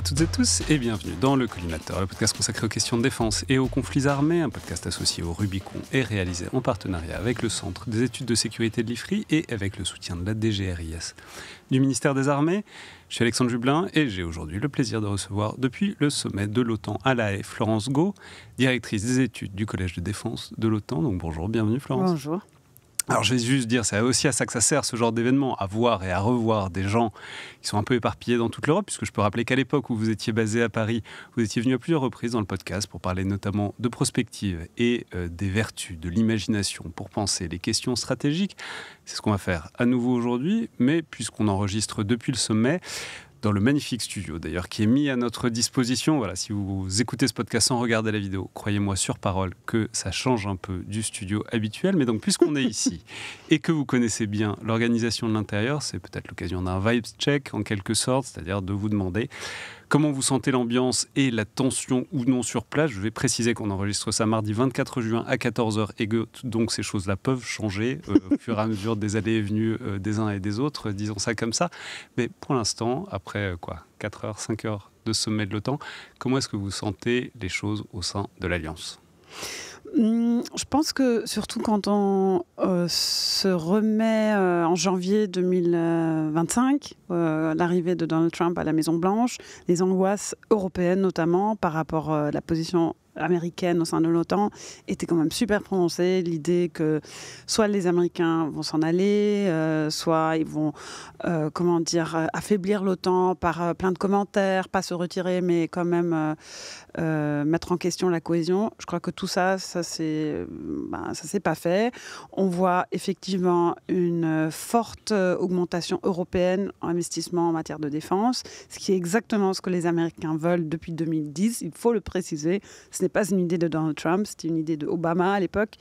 toutes et tous et bienvenue dans le Collimateur, le podcast consacré aux questions de défense et aux conflits armés, un podcast associé au Rubicon et réalisé en partenariat avec le Centre des études de sécurité de l'IFRI et avec le soutien de la DGRIS du ministère des Armées. Je suis Alexandre Jublin et j'ai aujourd'hui le plaisir de recevoir depuis le sommet de l'OTAN à La Haye, Florence Gau, directrice des études du Collège de défense de l'OTAN. Donc bonjour, bienvenue Florence. Bonjour. Alors je vais juste dire, c'est aussi à ça que ça sert ce genre d'événement, à voir et à revoir des gens qui sont un peu éparpillés dans toute l'Europe, puisque je peux rappeler qu'à l'époque où vous étiez basé à Paris, vous étiez venu à plusieurs reprises dans le podcast pour parler notamment de prospective et des vertus de l'imagination pour penser les questions stratégiques. C'est ce qu'on va faire à nouveau aujourd'hui, mais puisqu'on enregistre depuis le sommet, dans le magnifique studio d'ailleurs qui est mis à notre disposition. Voilà, si vous écoutez ce podcast sans regarder la vidéo, croyez-moi sur parole que ça change un peu du studio habituel. Mais donc puisqu'on est ici et que vous connaissez bien l'organisation de l'intérieur, c'est peut-être l'occasion d'un vibe check en quelque sorte, c'est-à-dire de vous demander comment vous sentez l'ambiance et la tension ou non sur place. Je vais préciser qu'on enregistre ça mardi 24 juin à 14h et que donc ces choses-là peuvent changer au fur et à mesure des allées et venues des uns et des autres, disons ça comme ça. Mais pour l'instant, après 4 heures, 5 heures de sommet de l'OTAN, comment est-ce que vous sentez les choses au sein de l'Alliance ? Je pense que surtout quand on se remet en janvier 2025, l'arrivée de Donald Trump à la Maison-Blanche, les angoisses européennes notamment par rapport à la position américaine au sein de l'OTAN était quand même super prononcée. L'idée que soit les Américains vont s'en aller, soit ils vont affaiblir l'OTAN par plein de commentaires, pas se retirer, mais quand même mettre en question la cohésion. Je crois que tout ça, ça s'est pas fait. On voit effectivement une forte augmentation européenne en investissement en matière de défense, ce qui est exactement ce que les Américains veulent depuis 2010. Il faut le préciser. Ce n'est pas une idée de Donald Trump, c'était une idée d'Obama à l'époque,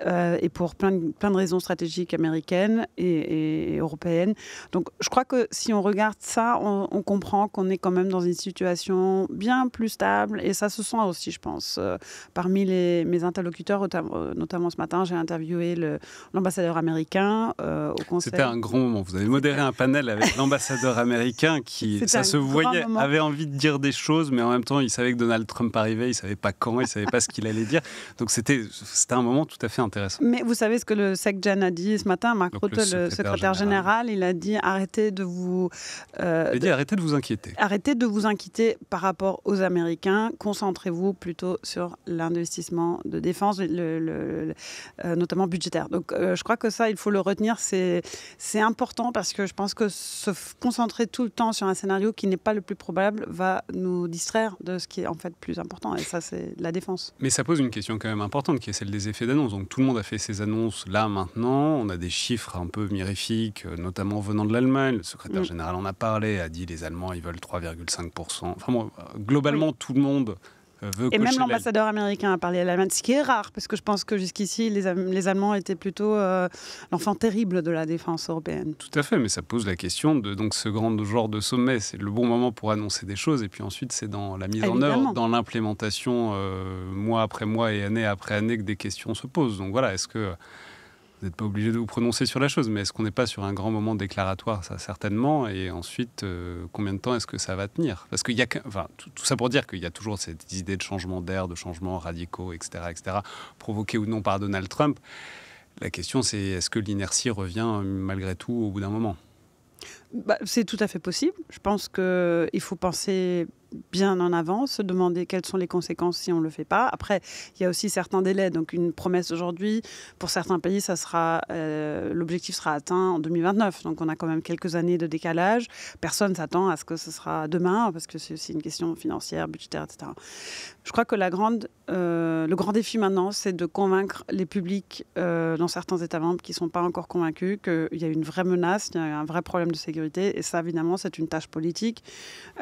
et pour plein de raisons stratégiques américaines et européennes. Donc je crois que si on regarde ça, on comprend qu'on est quand même dans une situation bien plus stable, et ça se sent aussi, je pense. Parmi mes interlocuteurs, notamment ce matin, j'ai interviewé l'ambassadeur américain au Conseil. C'était un grand moment. Vous avez modéré un panel avec l'ambassadeur américain qui, ça se voyait, avait envie de dire des choses, mais en même temps, il savait que Donald Trump arrivait, il ne savait pas quand, il ne savait pas ce qu'il allait dire. Donc c'était un moment tout à fait intéressant. Mais vous savez ce que le SecGen a dit ce matin, Mark Rutte, le secrétaire général, il a dit arrêtez de vous... arrêtez de vous inquiéter. Arrêtez de vous inquiéter par rapport aux Américains, concentrez-vous plutôt sur l'investissement de défense, notamment budgétaire. Donc je crois que ça, il faut le retenir, c'est important parce que je pense que se concentrer tout le temps sur un scénario qui n'est pas le plus probable va nous distraire de ce qui est en fait plus important, et ça c'est la défense. Mais ça pose une question quand même importante qui est celle des effets d'annonce. Donc tout le monde a fait ses annonces là maintenant, on a des chiffres un peu mirifiques, notamment venant de l'Allemagne. Le secrétaire général en a parlé, a dit les Allemands ils veulent 3,5%. Enfin bon, globalement tout le monde veut cocher. Et même l'ambassadeur américain a parlé à l'Allemagne, ce qui est rare, parce que je pense que jusqu'ici, les Allemands étaient plutôt l'enfant terrible de la défense européenne. Tout à fait, mais ça pose la question de donc, ce grand genre de sommet. C'est le bon moment pour annoncer des choses, et puis ensuite, c'est dans la mise en œuvre, dans l'implémentation, mois après mois et année après année, que des questions se posent. Donc voilà, est-ce que... Vous n'êtes pas obligé de vous prononcer sur la chose, mais est-ce qu'on n'est pas sur un grand moment déclaratoire? Ça, certainement. Et ensuite, combien de temps est-ce que ça va tenir? Parce qu'il y a, tout ça pour dire qu'il y a toujours cette idée de changement d'air, de changements radicaux, etc., provoqués ou non par Donald Trump. La question, c'est est-ce que l'inertie revient malgré tout au bout d'un moment? C'est tout à fait possible. Je pense qu'il faut penser bien en avance, se demander quelles sont les conséquences si on ne le fait pas. Après, il y a aussi certains délais. Donc, une promesse aujourd'hui, pour certains pays, l'objectif sera atteint en 2029. Donc, on a quand même quelques années de décalage. Personne ne s'attend à ce que ce sera demain, parce que c'est aussi une question financière, budgétaire, etc. Je crois que le grand défi maintenant, c'est de convaincre les publics dans certains États membres qui ne sont pas encore convaincus qu'il y a une vraie menace, il y a un vrai problème de sécurité. Et ça, évidemment, c'est une tâche politique.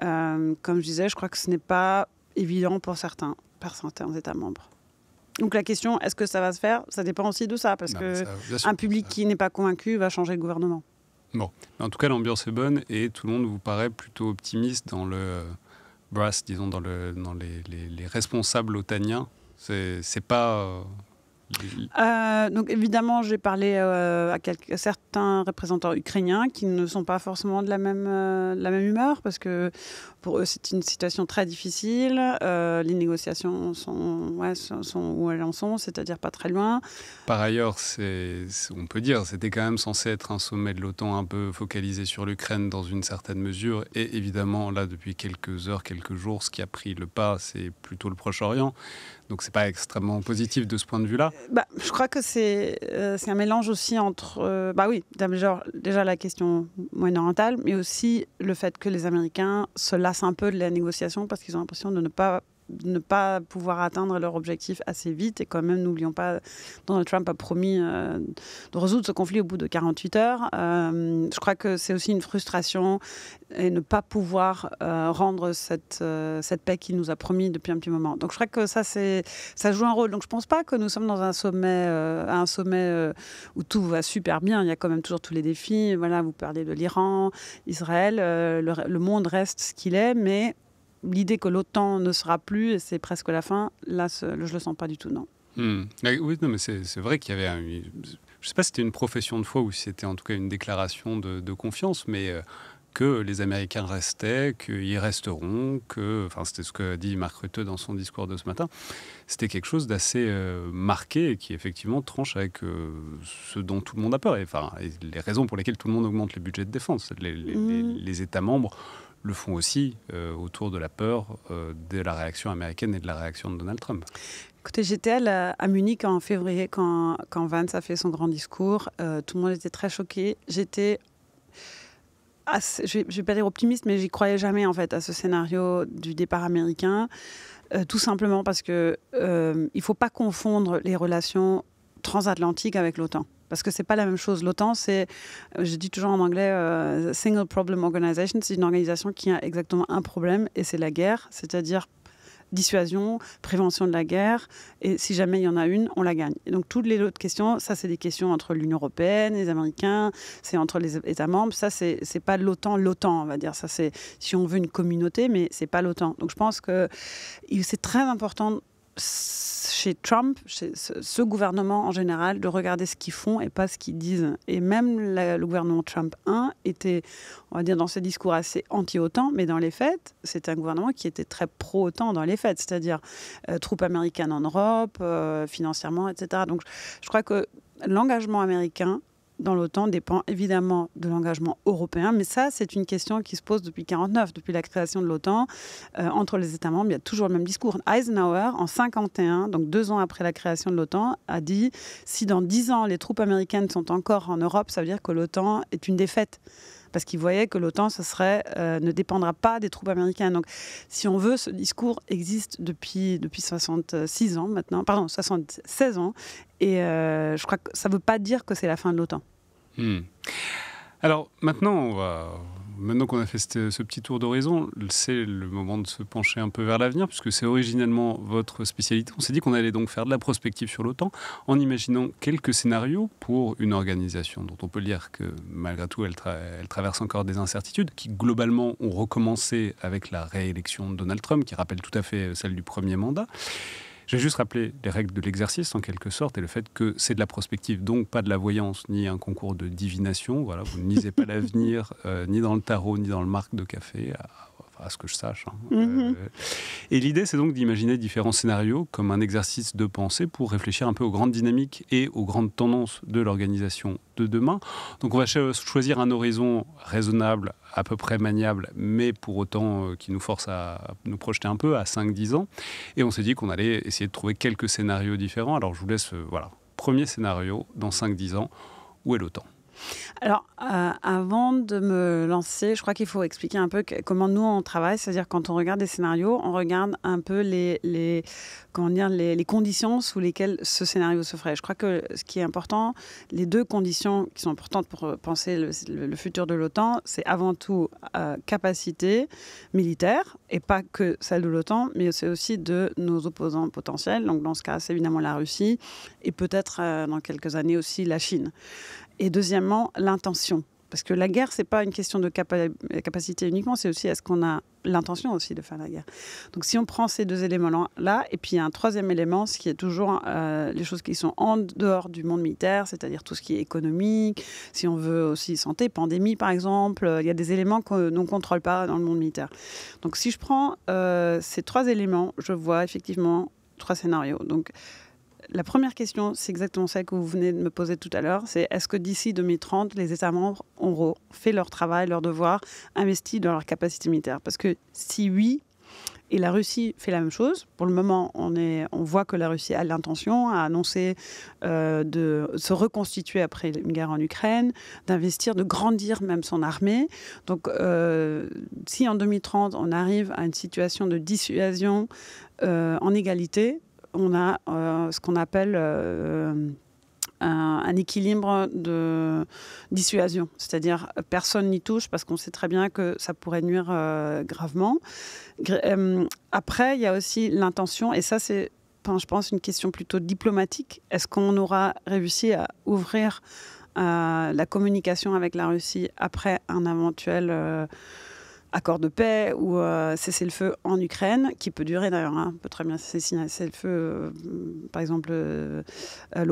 Comme je disais, je crois que ce n'est pas évident pour certains États membres. Donc la question, est-ce que ça va se faire? Ça dépend aussi de ça, parce qu'un public qui n'est pas convaincu va changer le gouvernement. Bon, en tout cas, l'ambiance est bonne et tout le monde vous paraît plutôt optimiste dans le brass, disons, dans les responsables otaniens. C'est pas Donc évidemment, j'ai parlé à certains représentants ukrainiens qui ne sont pas forcément de la même humeur, parce que pour eux, c'est une situation très difficile. Les négociations sont où elles en sont, c'est-à-dire pas très loin. Par ailleurs, on peut dire, c'était quand même censé être un sommet de l'OTAN un peu focalisé sur l'Ukraine dans une certaine mesure. Et évidemment, là, depuis quelques heures, quelques jours, ce qui a pris le pas, c'est plutôt le Proche-Orient. Donc, c'est pas extrêmement positif de ce point de vue-là. Je crois que c'est un mélange aussi entre... déjà la question moyen-orientale, mais aussi le fait que les Américains se lassent un peu de la négociation parce qu'ils ont l'impression de ne pas pouvoir atteindre leur objectif assez vite. Et quand même, n'oublions pas, Donald Trump a promis de résoudre ce conflit au bout de 48 heures. Je crois que c'est aussi une frustration et ne pas pouvoir rendre cette paix qu'il nous a promis depuis un petit moment. Donc je crois que ça joue un rôle. Donc je ne pense pas que nous sommes dans un sommet, où tout va super bien. Il y a quand même toujours tous les défis. Voilà, vous parlez de l'Iran, Israël. Le monde reste ce qu'il est, mais l'idée que l'OTAN ne sera plus, et c'est presque la fin, là, je ne le sens pas du tout, non. Oui, non, mais c'est vrai qu'il y avait je ne sais pas si c'était une profession de foi ou si c'était en tout cas une déclaration de confiance, mais que les Américains restaient, qu'ils resteront, c'était ce que dit Mark Rutte dans son discours de ce matin. C'était quelque chose d'assez marqué et qui effectivement tranche avec ce dont tout le monde a peur. Et les raisons pour lesquelles tout le monde augmente les budgets de défense. Les États membres le font aussi autour de la peur de la réaction américaine et de la réaction de Donald Trump. Écoutez, j'étais à Munich en février quand Vance a fait son grand discours. Tout le monde était très choqué. J'étais je ne vais pas dire optimiste, mais j'y croyais jamais en fait à ce scénario du départ américain. Tout simplement parce que il faut pas confondre les relations transatlantiques avec l'OTAN. Parce que c'est pas la même chose. L'OTAN, c'est, je dis toujours en anglais, Single Problem Organization. C'est une organisation qui a exactement un problème, et c'est la guerre, c'est-à-dire dissuasion, prévention de la guerre, et si jamais il y en a une, on la gagne. Et donc toutes les autres questions, ça c'est des questions entre l'Union européenne, les Américains, c'est entre les États membres, ça c'est pas l'OTAN, on va dire, ça c'est, si on veut, une communauté, mais c'est pas l'OTAN. Donc je pense que c'est très important chez Trump, chez ce gouvernement en général, de regarder ce qu'ils font et pas ce qu'ils disent. Et même le gouvernement Trump 1 était, on va dire, dans ses discours assez anti-OTAN, mais dans les faits, c'était un gouvernement qui était très pro-OTAN dans les faits, c'est-à-dire troupes américaines en Europe, financièrement, etc. Donc je crois que l'engagement américain dans l'OTAN dépend évidemment de l'engagement européen, mais ça, c'est une question qui se pose depuis 1949, depuis la création de l'OTAN. Entre les États membres, il y a toujours le même discours. Eisenhower, en 1951, donc 2 ans après la création de l'OTAN, a dit « Si dans 10 ans, les troupes américaines sont encore en Europe, ça veut dire que l'OTAN est une défaite ». Parce qu'il voyait que l'OTAN ne dépendra pas des troupes américaines. Donc, si on veut, ce discours existe depuis 76 ans maintenant, pardon, 76 ans. Et je crois que ça ne veut pas dire que c'est la fin de l'OTAN. Alors, maintenant qu'on a fait ce petit tour d'horizon, c'est le moment de se pencher un peu vers l'avenir, puisque c'est originellement votre spécialité. On s'est dit qu'on allait donc faire de la prospective sur l'OTAN en imaginant quelques scénarios pour une organisation dont on peut dire que malgré tout, elle traverse encore des incertitudes, qui globalement ont recommencé avec la réélection de Donald Trump, qui rappelle tout à fait celle du premier mandat. J'ai juste rappelé les règles de l'exercice en quelque sorte et le fait que c'est de la prospective, donc pas de la voyance ni un concours de divination. Voilà, vous ne lisez pas l'avenir ni dans le tarot ni dans le marc de café, à ce que je sache. Et l'idée, c'est donc d'imaginer différents scénarios comme un exercice de pensée pour réfléchir un peu aux grandes dynamiques et aux grandes tendances de l'organisation de demain. Donc on va choisir un horizon raisonnable, à peu près maniable, mais pour autant qui nous force à nous projeter un peu à 5-10 ans. Et on s'est dit qu'on allait essayer de trouver quelques scénarios différents. Alors je vous laisse, premier scénario, dans 5-10 ans, où est l'OTAN ? Alors, avant de me lancer, je crois qu'il faut expliquer un peu comment nous on travaille. C'est-à-dire, quand on regarde des scénarios, on regarde un peu les conditions sous lesquelles ce scénario se ferait. Je crois que ce qui est important, les 2 conditions qui sont importantes pour penser le futur de l'OTAN, c'est avant tout capacité militaire, et pas que celle de l'OTAN, mais c'est aussi de nos opposants potentiels. Donc, dans ce cas, c'est évidemment la Russie, et peut-être dans quelques années aussi la Chine. Et deuxièmement, l'intention. Parce que la guerre, c'est pas une question de capacité uniquement, c'est aussi est-ce qu'on a l'intention aussi de faire la guerre. Donc si on prend ces deux éléments-là, et puis il y a un troisième élément, ce qui est toujours les choses qui sont en dehors du monde militaire, c'est-à-dire tout ce qui est économique, si on veut aussi santé, pandémie par exemple, il y a des éléments que l'on ne contrôle pas dans le monde militaire. Donc si je prends ces trois éléments, je vois effectivement trois scénarios. Donc la première question, c'est exactement celle que vous venez de me poser tout à l'heure, c'est est-ce que d'ici 2030, les États membres auront fait leur travail, leur devoir, investi dans leur capacité militaire? Parce que si oui, et la Russie fait la même chose, pour le moment, on voit que la Russie a l'intention, a annoncé de se reconstituer après une guerre en Ukraine, d'investir, de grandir même son armée. Donc si en 2030, on arrive à une situation de dissuasion en égalité, on a ce qu'on appelle un équilibre de dissuasion. C'est-à-dire, personne n'y touche parce qu'on sait très bien que ça pourrait nuire gravement. Après, il y a aussi l'intention, et ça, c'est, je pense, une question plutôt diplomatique. Est-ce qu'on aura réussi à ouvrir la communication avec la Russie après un éventuel accord de paix ou cessez-le-feu en Ukraine, qui peut durer d'ailleurs, peut très bien cessez-le-feu, par exemple le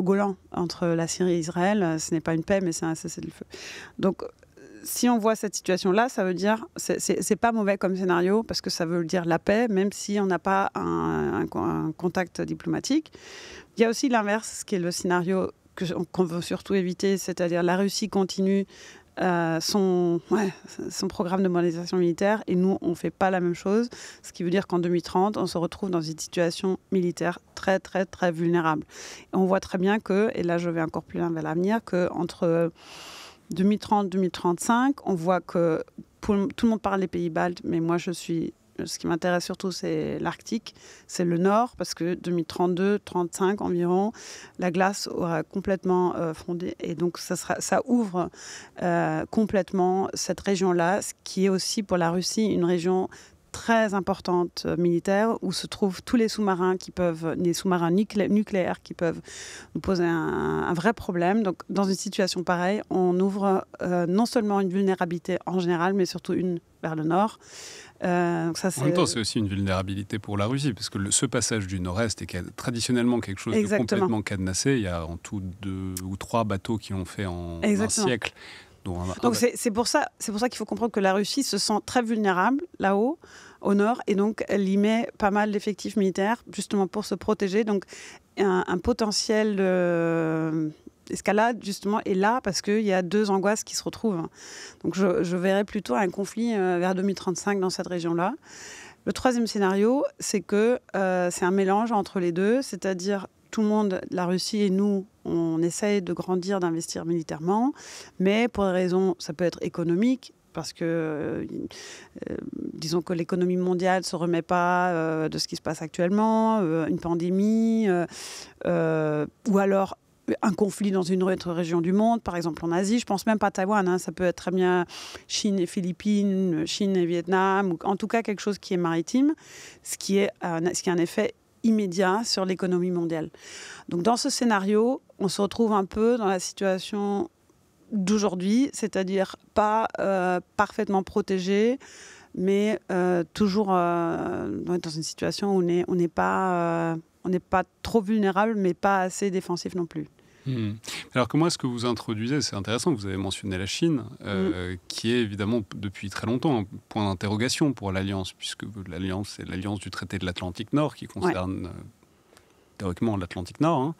Golan entre la Syrie et Israël, ce n'est pas une paix mais c'est un cessez-le-feu. Donc si on voit cette situation-là, ça veut dire, c'est pas mauvais comme scénario parce que ça veut dire la paix, même si on n'a pas un contact diplomatique. Il y a aussi l'inverse, qui est le scénario qu'on veut surtout éviter, c'est-à-dire la Russie continue son programme de modernisation militaire et nous, on ne fait pas la même chose, ce qui veut dire qu'en 2030, on se retrouve dans une situation militaire très, très, très vulnérable. Et on voit très bien que, et là je vais encore plus loin vers l'avenir, qu'entre 2030 et 2035, on voit que tout le monde parle des pays baltes, mais moi ce qui m'intéresse surtout, c'est l'Arctique, c'est le Nord, parce que 2032-35 environ, la glace aura complètement fondé. Et donc, ça ouvre complètement cette région-là, ce qui est aussi pour la Russie une région très importante militaire, où se trouvent tous les sous-marins les sous-marins nucléaires qui peuvent nous poser un vrai problème. Donc, dans une situation pareille, on ouvre non seulement une vulnérabilité en général, mais surtout une vers le Nord. Donc ça, en même temps, c'est aussi une vulnérabilité pour la Russie, parce que ce passage du Nord-Est est traditionnellement quelque chose de complètement cadenassé. Il y a en tout 2 ou 3 bateaux qui ont fait en un siècle. Donc c'est pour ça qu'il faut comprendre que la Russie se sent très vulnérable là-haut, au nord, et donc elle y met pas mal d'effectifs militaires justement pour se protéger. Donc un potentiel escalade justement est là parce qu'il y a 2 angoisses qui se retrouvent. Donc je verrais plutôt un conflit vers 2035 dans cette région-là. Le troisième scénario, c'est que c'est un mélange entre les deux, c'est-à-dire tout le monde, la Russie et nous, on essaye de grandir, d'investir militairement, mais pour des raisons, ça peut être économique, parce que, disons que l'économie mondiale ne se remet pas de ce qui se passe actuellement, une pandémie, ou alors un conflit dans une autre région du monde, par exemple en Asie. Je ne pense même pas à Taïwan, ça peut être très bien Chine et Philippines, Chine et Vietnam, ou en tout cas quelque chose qui est maritime, ce qui a un effet immédiat sur l'économie mondiale. Donc dans ce scénario, on se retrouve un peu dans la situation d'aujourd'hui, c'est-à-dire pas parfaitement protégé, mais toujours dans une situation où on n'est pas trop vulnérable, mais pas assez défensif non plus. Alors comment est-ce que vous introduisez, c'est intéressant, vous avez mentionné la Chine, qui est évidemment depuis très longtemps un point d'interrogation pour l'Alliance, puisque l'Alliance, c'est l'Alliance du traité de l'Atlantique Nord qui concerne théoriquement l'Atlantique Nord.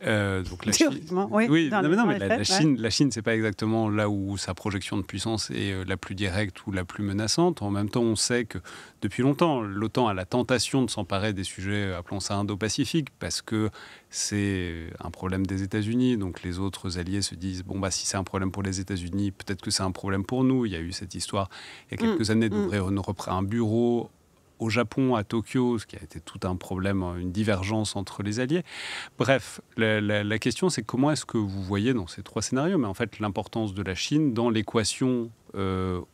Donc la théoriquement, Chine, oui. La Chine, c'est pas exactement là où sa projection de puissance est la plus directe ou la plus menaçante. En même temps, on sait que depuis longtemps, l'OTAN a la tentation de s'emparer des sujets, appelons ça Indo-Pacifique, parce que c'est un problème des États-Unis. Donc les autres alliés se disent si c'est un problème pour les États-Unis, peut-être que c'est un problème pour nous. Il y a eu cette histoire il y a quelques années d'ouvrir un bureau au Japon, à Tokyo, ce qui a été tout un problème, une divergence entre les alliés. Bref, la question, c'est comment est-ce que vous voyez dans ces 3 scénarios, mais en fait l'importance de la Chine dans l'équation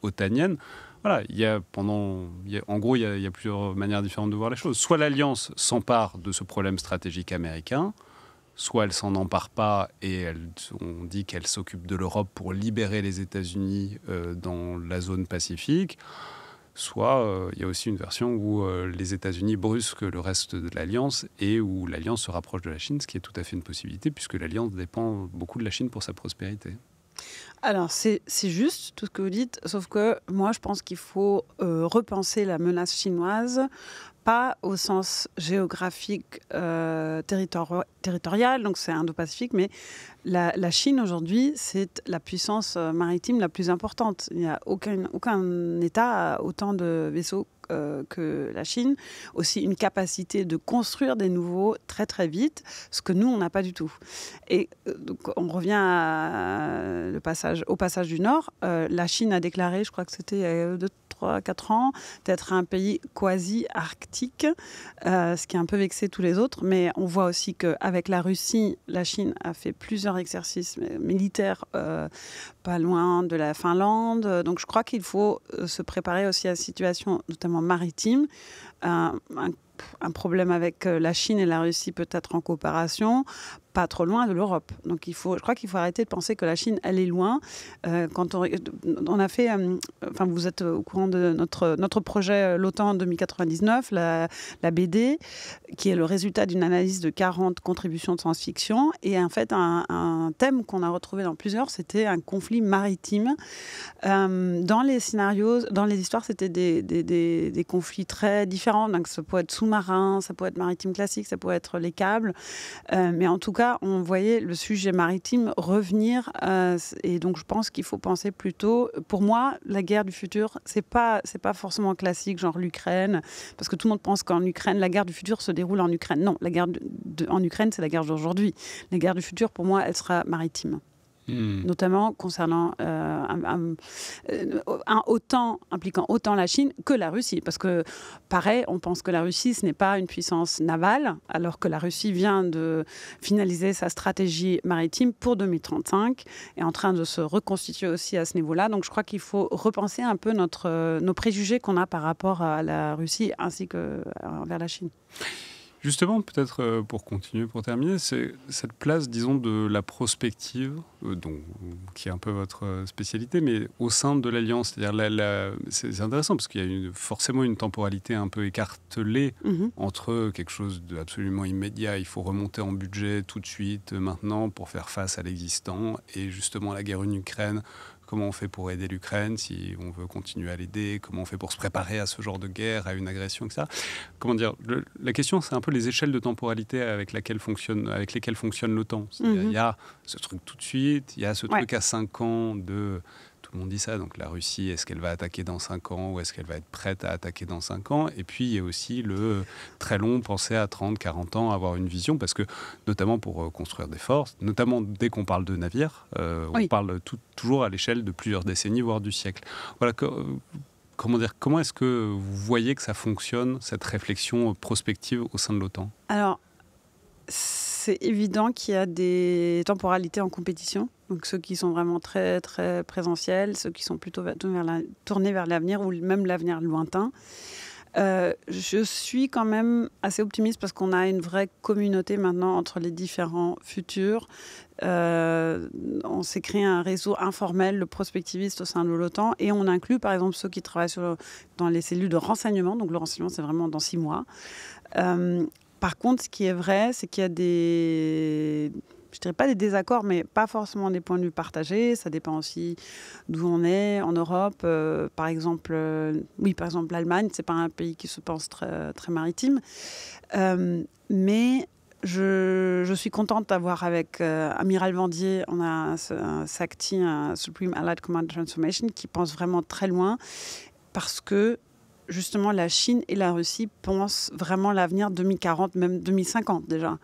otanienne. Voilà, il y a plusieurs manières différentes de voir les choses. Soit l'Alliance s'empare de ce problème stratégique américain, soit elle s'en empare pas et on dit qu'elle s'occupe de l'Europe pour libérer les États-Unis dans la zone Pacifique, soit il y a aussi une version où les États-Unis brusquent le reste de l'Alliance et où l'Alliance se rapproche de la Chine, ce qui est tout à fait une possibilité puisque l'Alliance dépend beaucoup de la Chine pour sa prospérité. Alors, c'est juste tout ce que vous dites, sauf que moi, je pense qu'il faut repenser la menace chinoise, pas au sens géographique territorial, donc c'est Indo-Pacifique, mais la Chine aujourd'hui, c'est la puissance maritime la plus importante. Il n'y a aucun État a autant de vaisseaux que la Chine, aussi une capacité de construire des nouveaux très très vite, ce que nous, on n'a pas du tout. Et donc, on revient au passage du Nord. La Chine a déclaré, je crois que c'était il y a 3-4 ans, d'être un pays quasi-arctique, ce qui a un peu vexé tous les autres. Mais on voit aussi qu'avec la Russie, la Chine a fait plusieurs exercices militaires pas loin de la Finlande. Donc je crois qu'il faut se préparer aussi à la situation, notamment maritime. Un problème avec la Chine et la Russie peut-être en coopération, pas trop loin de l'Europe. Donc je crois qu'il faut arrêter de penser que la Chine, elle est loin. Quand on a fait, enfin vous êtes au courant de notre projet l'OTAN 2099, la BD, qui est le résultat d'une analyse de 40 contributions de science-fiction. Et en fait, un thème qu'on a retrouvé dans plusieurs, c'était un conflit maritime. Dans les scénarios, dans les histoires, c'était des conflits très différents. Donc ça peut être sous-marin, ça peut être maritime classique, ça peut être les câbles. Mais en tout cas, on voyait le sujet maritime revenir. Et donc, je pense qu'il faut penser plutôt... Pour moi, la guerre du futur, c'est pas forcément classique, genre l'Ukraine. Parce que tout le monde pense qu'en Ukraine, la guerre du futur se déroule en Ukraine. Non, la guerre en Ukraine, c'est la guerre d'aujourd'hui. La guerre du futur, pour moi, elle sera maritime. Notamment concernant un OTAN impliquant autant la Chine que la Russie. Parce que, pareil, on pense que la Russie, ce n'est pas une puissance navale, alors que la Russie vient de finaliser sa stratégie maritime pour 2035 et est en train de se reconstituer aussi à ce niveau-là. Donc, je crois qu'il faut repenser un peu nos préjugés qu'on a par rapport à la Russie ainsi que vers la Chine. Justement, peut-être pour continuer, pour terminer, c'est cette place, disons, de la prospective, qui est un peu votre spécialité, mais au sein de l'Alliance. C'est-à-dire, c'est intéressant parce qu'il y a forcément une temporalité un peu écartelée entre quelque chose d'absolument immédiat. Il faut remonter en budget tout de suite, maintenant, pour faire face à l'existant. Et justement, la guerre en Ukraine. Comment on fait pour aider l'Ukraine si on veut continuer à l'aider? Comment on fait pour se préparer à ce genre de guerre, à une agression, etc. Comment dire, la question, c'est un peu les échelles de temporalité avec lesquelles fonctionne l'OTAN. Il y a ce truc tout de suite, il y a ce truc à 5 ans de... Tout le monde dit ça, donc la Russie, est-ce qu'elle va attaquer dans 5 ans ou est-ce qu'elle va être prête à attaquer dans 5 ans? Et puis, il y a aussi le très long, penser à 30, 40 ans, avoir une vision, parce que, notamment pour construire des forces, notamment dès qu'on parle de navires, on parle toujours à l'échelle de plusieurs décennies, voire du siècle. Voilà, comment est-ce que vous voyez que ça fonctionne, cette réflexion prospective au sein de l'OTAN? Alors, c'est évident qu'il y a des temporalités en compétition. Donc ceux qui sont vraiment très, très présentiels, ceux qui sont plutôt tournés vers l'avenir ou même l'avenir lointain. Je suis quand même assez optimiste parce qu'on a une vraie communauté maintenant entre les différents futurs. On s'est créé un réseau informel, le prospectiviste au sein de l'OTAN, et on inclut par exemple ceux qui travaillent dans les cellules de renseignement. Donc le renseignement, c'est vraiment dans 6 mois. Par contre, ce qui est vrai, c'est qu'il y a je dirais pas des désaccords, mais pas forcément des points de vue partagés. Ça dépend aussi d'où on est en Europe. Par exemple, l'Allemagne, c'est pas un pays qui se pense très, très maritime. Mais je suis contente d'avoir avec Amiral Vendier, on a un SACTI, un Supreme Allied Command Transformation, qui pense vraiment très loin parce que justement, la Chine et la Russie pensent vraiment l'avenir 2040, même 2050 déjà.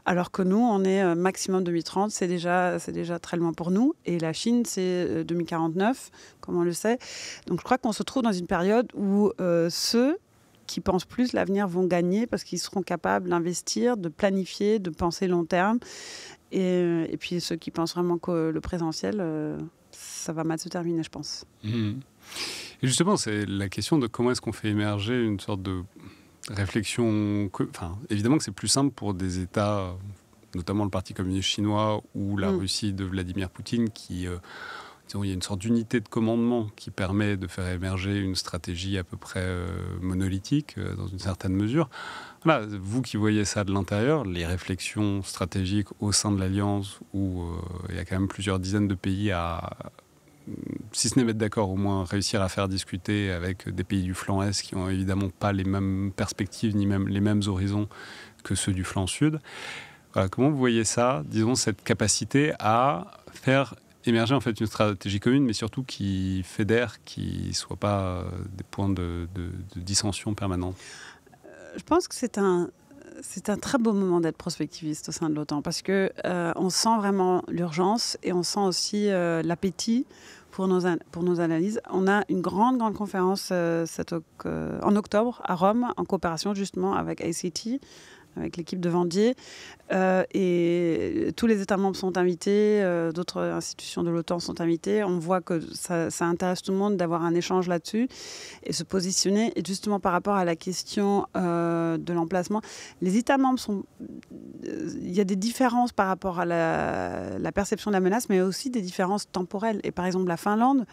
Alors que nous, on est maximum 2030, c'est déjà très loin pour nous. Et la Chine, c'est 2049, comme on le sait. Donc je crois qu'on se trouve dans une période où ceux qui pensent plus l'avenir vont gagner parce qu'ils seront capables d'investir, de planifier, de penser long terme. Et puis ceux qui pensent vraiment que le présentiel, ça va mal se terminer, je pense. Et justement, c'est la question de comment est-ce qu'on fait émerger une sorte de réflexion... évidemment que c'est plus simple pour des États notamment le Parti communiste chinois ou la Russie de Vladimir Poutine, qui, disons, il y a une sorte d'unité de commandement qui permet de faire émerger une stratégie à peu près monolithique, dans une certaine mesure. Voilà, vous qui voyez ça de l'intérieur, les réflexions stratégiques au sein de l'Alliance, où il y a quand même plusieurs dizaines de pays à, si ce n'est mettre d'accord, au moins réussir à faire discuter avec des pays du flanc Est qui n'ont évidemment pas les mêmes perspectives ni même les mêmes horizons que ceux du flanc Sud. Voilà, comment vous voyez ça, disons, cette capacité à faire émerger en fait une stratégie commune, mais surtout qui fédère, qui ne soit pas des points de dissension permanente? Je pense que c'est un très beau moment d'être prospectiviste au sein de l'OTAN parce que on sent vraiment l'urgence et on sent aussi l'appétit pour nos analyses. On a une grande conférence en octobre à Rome, en coopération justement avec ACT, avec l'équipe de Vendier. Et tous les États membres sont invités, d'autres institutions de l'OTAN sont invitées. On voit que ça intéresse tout le monde d'avoir un échange là-dessus et se positionner. Et justement par rapport à la question de l'emplacement, les États membres il y a des différences par rapport à la perception de la menace, mais aussi des différences temporelles. Et par exemple, la Finlande,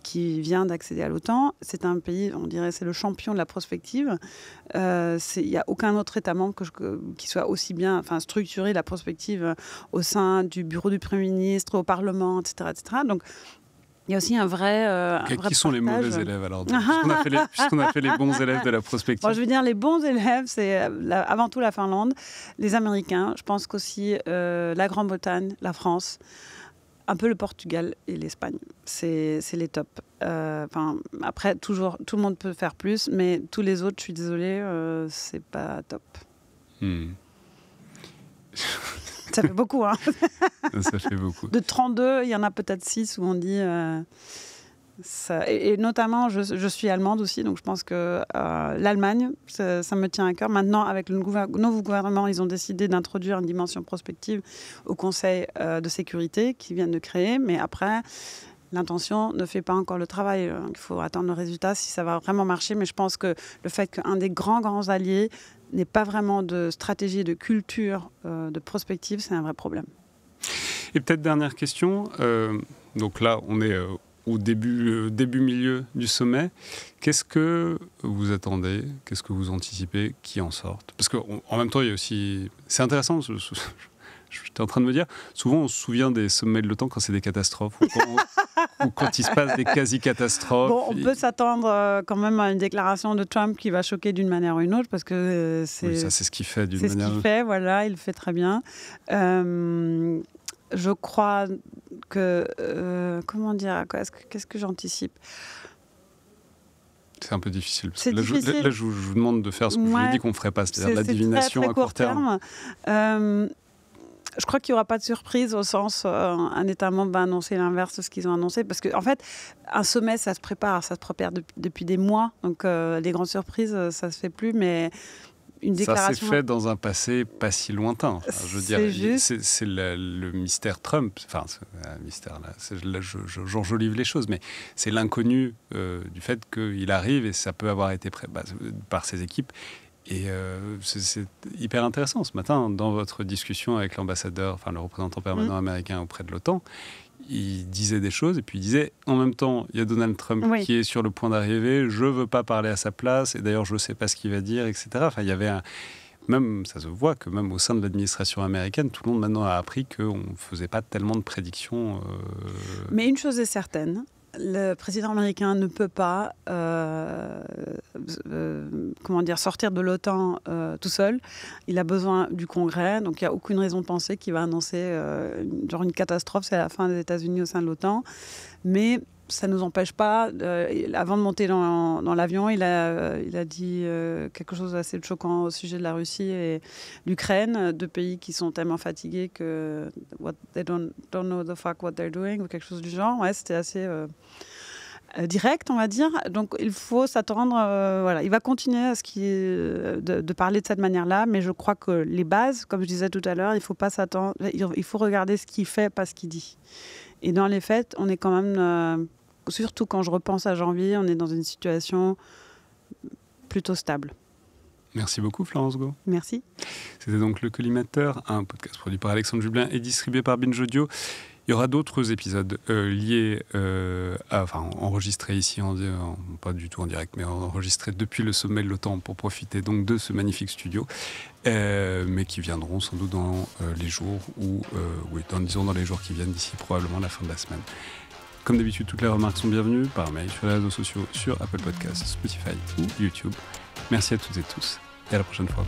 qui vient d'accéder à l'OTAN, c'est un pays, on dirait, c'est le champion de la prospective. Il n'y a aucun autre État membre qui soit aussi bien structuré la prospective au sein du bureau du Premier ministre, au Parlement, etc. etc. Donc, il y a aussi un vrai qui sont les mauvais élèves alors puisqu'on a fait les bons élèves de la prospective? Bon, je veux dire, les bons élèves, c'est avant tout la Finlande, les Américains, je pense qu'aussi la Grande-Bretagne, la France, un peu le Portugal et l'Espagne. C'est les tops. Après, toujours, tout le monde peut faire plus, mais tous les autres, je suis désolée, c'est pas top. Ça fait beaucoup, hein. Ça fait beaucoup. De 32, il y en a peut-être 6 où on dit... ça, et notamment, je suis allemande aussi, donc je pense que l'Allemagne, ça me tient à cœur. Maintenant, avec le nouveau gouvernement, ils ont décidé d'introduire une dimension prospective au Conseil de sécurité qu'ils viennent de créer. Mais après, l'intention ne fait pas encore le travail. Il faut attendre le résultat si ça va vraiment marcher. Mais je pense que le fait qu'un des grands alliés n'ait pas vraiment de stratégie, de culture, de prospective, c'est un vrai problème. Et peut-être dernière question. Donc là, on est... au début-milieu du sommet, qu'est-ce que vous attendez? Qu'est-ce que vous anticipez qui en sorte? Parce qu'en même temps, il y a aussi... C'est intéressant, j'étais en train de me dire, souvent on se souvient des sommets de l'OTAN quand c'est des catastrophes, ou quand il se passe des quasi-catastrophes. Bon, on peut s'attendre quand même à une déclaration de Trump qui va choquer d'une manière ou une autre, parce que c'est... Oui, ça c'est ce qu'il fait d'une manière... C'est ce qu'il fait, voilà, il le fait très bien. Je crois que... comment dire? Qu'est-ce que j'anticipe? C'est un peu difficile. Difficile. Là, je vous demande de faire ce que je vous ai dit qu'on ne ferait pas, c'est-à-dire de la divination très à court terme. Je crois qu'il n'y aura pas de surprise au sens un État membre va annoncer l'inverse de ce qu'ils ont annoncé. Parce qu'en fait, un sommet, ça se prépare depuis des mois. Donc, les grandes surprises, ça ne se fait plus. Mais une déclaration... Ça s'est fait dans un passé pas si lointain. Enfin, je veux dire, c'est le mystère Trump. Enfin, un mystère, là j'enjolive les choses, mais c'est l'inconnu du fait qu'il arrive et ça peut avoir été par ses équipes. Et c'est hyper intéressant. Ce matin, dans votre discussion avec l'ambassadeur, le représentant permanent américain auprès de l'OTAN, il disait des choses et puis il disait en même temps, il y a Donald Trump qui est sur le point d'arriver, je ne veux pas parler à sa place et d'ailleurs je ne sais pas ce qu'il va dire, etc. Enfin, il y avait même, ça se voit que même au sein de l'administration américaine, tout le monde maintenant a appris qu'on ne faisait pas tellement de prédictions. Mais une chose est certaine, le président américain ne peut pas sortir de l'OTAN tout seul. Il a besoin du Congrès, donc il n'y a aucune raison de penser qu'il va annoncer une catastrophe, c'est la fin des États-Unis au sein de l'OTAN. Mais ça ne nous empêche pas, avant de monter dans l'avion, il a dit quelque chose d'assez choquant au sujet de la Russie et l'Ukraine, deux pays qui sont tellement fatigués que they don't know the fuck what they're doing, ou quelque chose du genre. Ouais, c'était assez direct, on va dire. Donc il faut s'attendre, il va continuer à de parler de cette manière-là, mais je crois que les bases, comme je disais tout à l'heure, il faut pas s'attendre, il faut regarder ce qu'il fait, pas ce qu'il dit. Et dans les faits, on est quand même, surtout quand je repense à janvier, on est dans une situation plutôt stable. Merci beaucoup Florence Gau. Merci. C'était donc Le Collimateur, un podcast produit par Alexandre Jublin et distribué par Binge Audio. Il y aura d'autres épisodes liés, enregistrés ici, pas du tout en direct, mais enregistrés depuis le sommet de l'OTAN pour profiter donc de ce magnifique studio, mais qui viendront sans doute dans les jours dans les jours qui viennent d'ici probablement la fin de la semaine. Comme d'habitude, toutes les remarques sont bienvenues par mail, sur les réseaux sociaux, sur Apple Podcasts, Spotify ou YouTube. Merci à toutes et tous et à la prochaine fois.